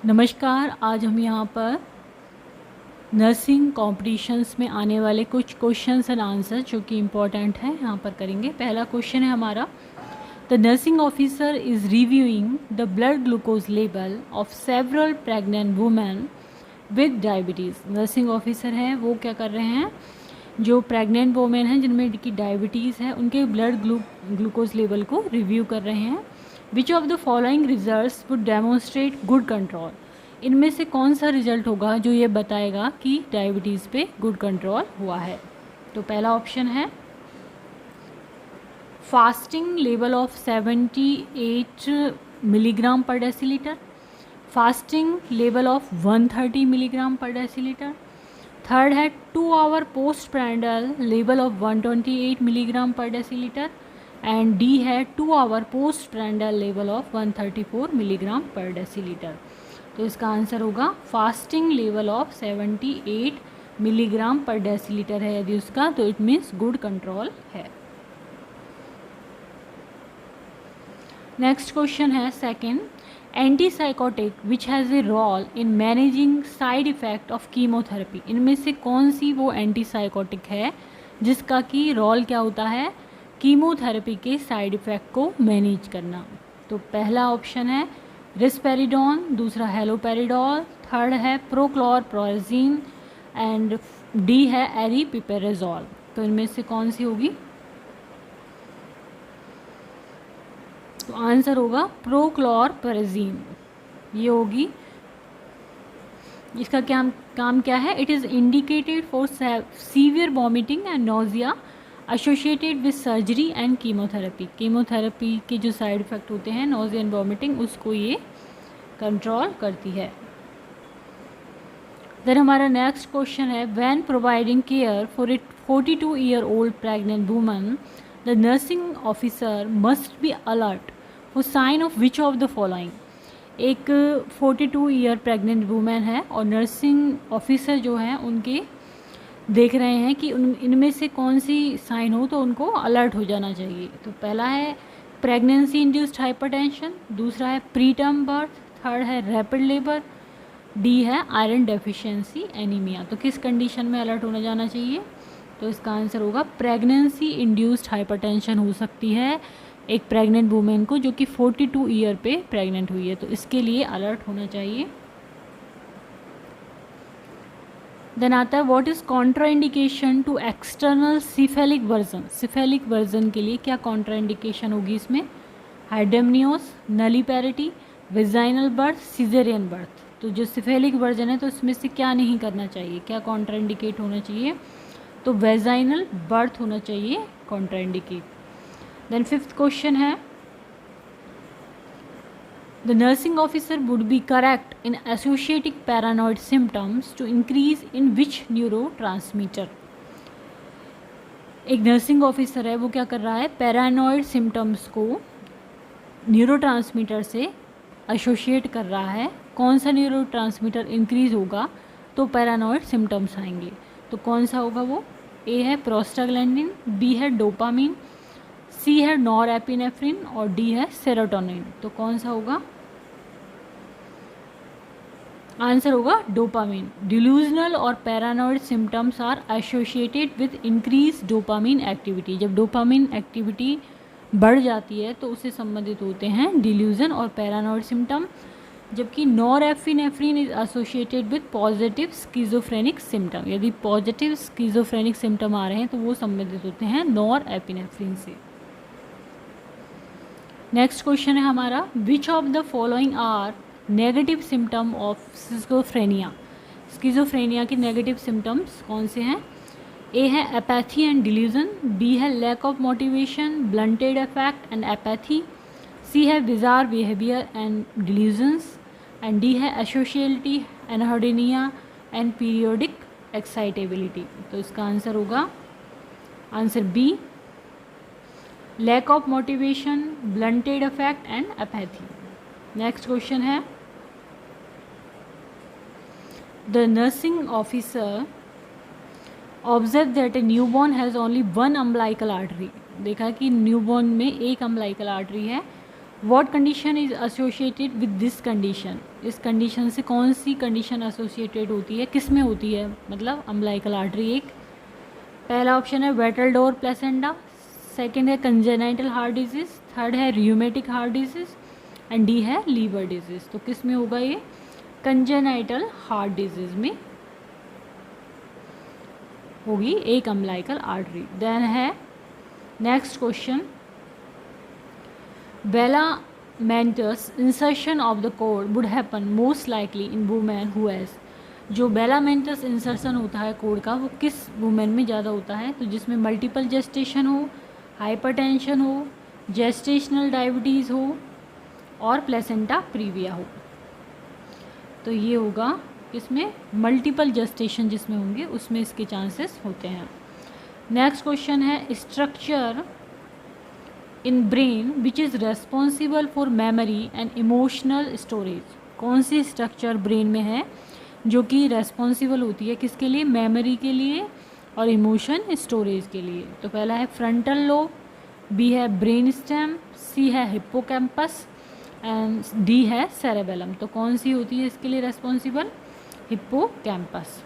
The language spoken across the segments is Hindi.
नमस्कार। आज हम यहाँ पर नर्सिंग कॉम्पिटिशन्स में आने वाले कुछ क्वेश्चंस एंड आंसर जो कि इम्पोर्टेंट है यहाँ पर करेंगे। पहला क्वेश्चन है हमारा, the nursing officer is reviewing the blood glucose level of several pregnant women with diabetes. Nursing officer है वो क्या कर रहे हैं, जो प्रेग्नेंट वुमेन हैं जिनमें की डायबिटीज़ है उनके ब्लड ग्लूकोज लेवल को रिव्यू कर रहे हैं। विच of the following results would demonstrate good control. इनमें से कौन सा रिजल्ट होगा जो ये बताएगा कि डायबिटीज़ पे गुड कंट्रोल हुआ है। तो पहला ऑप्शन है fasting level of 78 milligram per decilitre, fasting level of 130 milligram per decilitre. Third है 2 hour post prandial level of 128 milligram per decilitre and D है 2 hour post prandial level of 134 milligram per decilitre. तो इसका आंसर होगा fasting level of 78 milligram per decilitre है यदि उसका, तो इट मीन्स गुड कंट्रोल है। नेक्स्ट क्वेश्चन है second, antipsychotic which has a role in managing side effect of chemotherapy. इनमें से कौन सी वो एंटीसाइकोटिक है जिसका कि रोल क्या होता है, कीमोथेरेपी के साइड इफ़ेक्ट को मैनेज करना। तो पहला ऑप्शन है रिस्पेरिडोन, दूसरा हेलोपेरिडोल, थर्ड है प्रोक्लोरप्रोजिन एंड डी है एरिपिपेराजोल। तो इनमें से कौन सी होगी, तो आंसर होगा प्रोक्लोरप्रोजिन, ये होगी। इसका क्या काम क्या है, it is indicated for severe vomiting and nausea associated with surgery and chemotherapy. Chemotherapy के जो साइड इफ़ेक्ट होते हैं नोजिया एंड वॉमिटिंग, उसको ये कंट्रोल करती है। देन हमारा नेक्स्ट क्वेश्चन है, when providing care for a 42 year old pregnant woman the nursing officer must be alert for sign of which of the following. एक 42 ईयर प्रेग्नेंट वुमेन है और नर्सिंग ऑफिसर जो हैं उनके देख रहे हैं कि इनमें से कौन सी साइन हो तो उनको अलर्ट हो जाना चाहिए। तो पहला है प्रेगनेंसी इंड्यूस्ड हाइपरटेंशन, दूसरा है प्री टर्म बर्थ, थर्ड है रैपिड लेबर, डी है आयरन डेफिशिएंसी एनीमिया। तो किस कंडीशन में अलर्ट होना जाना चाहिए, तो इसका आंसर होगा प्रेगनेंसी इंड्यूस्ड हाइपरटेंशन हो सकती है एक प्रेग्नेंट वुमेन को जो कि 42 ईयर पे प्रेग्नेंट हुई है, तो इसके लिए अलर्ट होना चाहिए। देन आता है what is contraindication to external cephalic version. Cephalic version के लिए क्या कॉन्ट्राइंडिकेशन होगी इसमें, hydramnios, nulliparity, vaginal birth, caesarean birth. तो जो सिफेलिक वर्जन है तो इसमें से क्या नहीं करना चाहिए, क्या कॉन्ट्राइंडिकेट होना चाहिए, तो वेजाइनल बर्थ होना चाहिए कॉन्ट्राइंडिकेट। देन फिफ्थ क्वेश्चन है, the nursing officer would be correct in associating paranoid symptoms to increase in which neurotransmitter। एक नर्सिंग ऑफिसर है वो क्या कर रहा है, पैरानॉइड सिम्टम्स को न्यूरोट्रांसमीटर से एसोशिएट कर रहा है। कौन सा न्यूरोट्रांसमीटर इंक्रीज होगा तो पैरानॉइड सिम्टम्स आएंगे, तो कौन सा होगा वो, ए है प्रोस्टाग्लैंडिन, बी है डोपामीन, सी है नॉरएपिनेफ्रिन और डी है सेरोटोनिन। तो कौन सा होगा, आंसर होगा डोपामीन। डिल्यूजनल और paranoid symptoms are associated with increase dopamine activity. जब डोपामीन एक्टिविटी बढ़ जाती है तो उससे संबंधित होते हैं डिल्यूजन और पैरानॉइड सिम्टम, जबकि norepinephrine is associated with positive schizophrenic symptom. यदि पॉजिटिव स्किज़ोफ्रेनिक सिम्टम आ रहे हैं तो वो संबंधित होते हैं नॉरएपिनेफ्रिन से। नेक्स्ट क्वेश्चन है हमारा, which of the following are negative symptom of schizophrenia. Schizophrenia के नेगेटिव सिम्टम्स कौन से हैं, ए है एपैथी एंड डिल्यूजन, बी है lack of motivation, blunted affect and apathy, C है bizarre behaviour and delusions and D है asociality, anhedonia and periodic excitability. तो इसका आंसर होगा answer B, lack of motivation, blunted affect and apathy. Next question है, the nursing officer observe that A newborn has only one umbilical artery. देखा कि न्यूबॉर्न में एक अम्बिलिकल आर्टरी है what condition is associated with this condition, इस कंडीशन से कौन सी कंडीशन एसोसिएटेड होती है, किस में होती है, मतलब अम्बिलिकल आर्टरी एक। पहला ऑप्शन है वेटल डोर प्लेसेंटा, सेकेंड है कंजेनाइटल हार्ट डिजीज़, थर्ड है रियूमेटिक हार्ट डिजीज़ एंड डी है लीवर डिजीज़। तो किस में होगा ये, कंजेनाइटल हार्ट डिजीज़ में होगी एक अम्बिलिकल आर्टरी। देन है next question, velamentous insertion of the cord would happen most likely in women who has, जो बेलामेंटस इंसर्शन होता है कोड का वो किस वुमेन में ज़्यादा होता है, तो जिसमें मल्टीपल जेस्टेशन हो, हाइपरटेंशन हो, जेस्टेशनल डायबिटीज़ हो और प्लेसेंटा प्रीविया हो। तो ये होगा किसमें, मल्टीपल जेस्टेशन जिसमें होंगे उसमें इसके चांसेस होते हैं। नेक्स्ट क्वेश्चन है structure in brain which is responsible for memory and emotional storage, कौन सी स्ट्रक्चर ब्रेन में है जो कि रेस्पॉन्सिबल होती है किसके लिए, मेमोरी के लिए और इमोशन स्टोरेज के लिए। तो पहला है फ्रंटल लोब, बी है ब्रेन स्टेम, सी है हिप्पोकैम्पस एंड डी है सेरेबेलम। तो कौन सी होती है इसके लिए रेस्पॉन्सिबल, हिप्पोकैम्पस,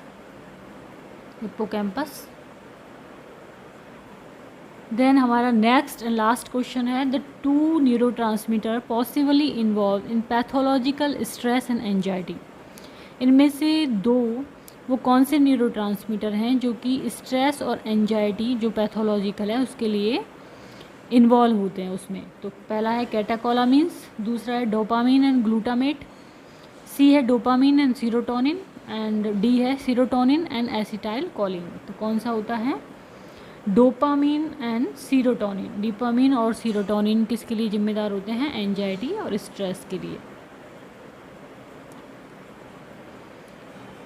हिप्पोकैम्पस। देन हमारा नेक्स्ट एंड लास्ट क्वेश्चन है the two neurotransmitter possibly involve in pathological stress and anxiety, इनमें से दो वो कौन से न्यूरोट्रांसमीटर हैं जो कि स्ट्रेस और एंजाइटी जो पैथोलॉजिकल है उसके लिए इन्वॉल्व होते हैं उसमें। तो पहला है कैटाकोलामिन्स, दूसरा है डोपामिन एंड ग्लूटामेट, सी है dopamine and serotonin and D है सीरोटोनिन एंड एसिटाइल कोलिन। तो कौन सा होता है, डोपामिन एंड सीरोटोनिन। डोपामिन और सीरोटोनिन किसके लिए जिम्मेदार होते हैं, एंजाइटी और स्ट्रेस के लिए।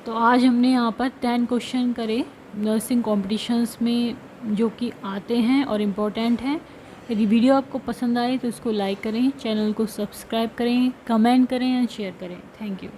तो आज हमने यहाँ पर 10 क्वेश्चन करे नर्सिंग कॉम्पिटिशन्स में जो कि आते हैं और इम्पोर्टेंट हैं। यदि वीडियो आपको पसंद आए तो इसको लाइक करें, चैनल को सब्सक्राइब करें, कमेंट करें एंड शेयर करें। Thank you.